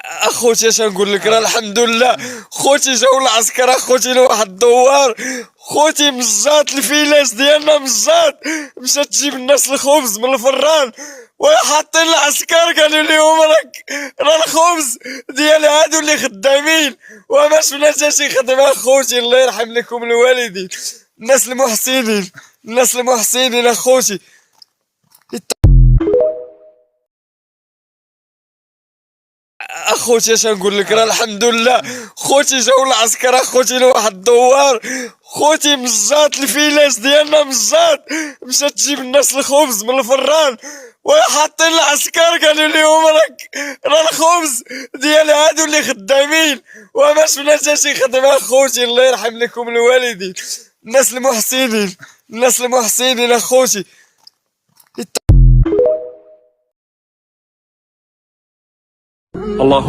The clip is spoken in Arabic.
اخوتي اش نقول لك، راه الحمد لله خوتي جاو العسكر، اخوتي لواحد الدوار، خوتي مزات الفيلاس ديالنا مزات، مشات تجيب الناس الخبز من الفران وحاطين العسكر قالوا لهم راه الخبز ديال هادو اللي خدامين وما شفنا حتى شي خدمه. اخوتي الله يرحم لكم الوالدين، الناس المحسنين، الناس المحسنين اخوتي. اخوتي اش نقول لك، راه الحمد لله خوتي جاو العسكر، اخوتي لواحد الدوار، خوتي مزات الفيلاس ديالنا مزات، مشات تجيب الناس الخبز من الفران وحاطين العسكر قالوا لهم راه الخبز ديال هادو اللي خدامين وما شفنا حتى شي خدمه. اخوتي الله يرحم لكم الوالدين، الناس المحسنين، الناس المحسنين اخوتي. الله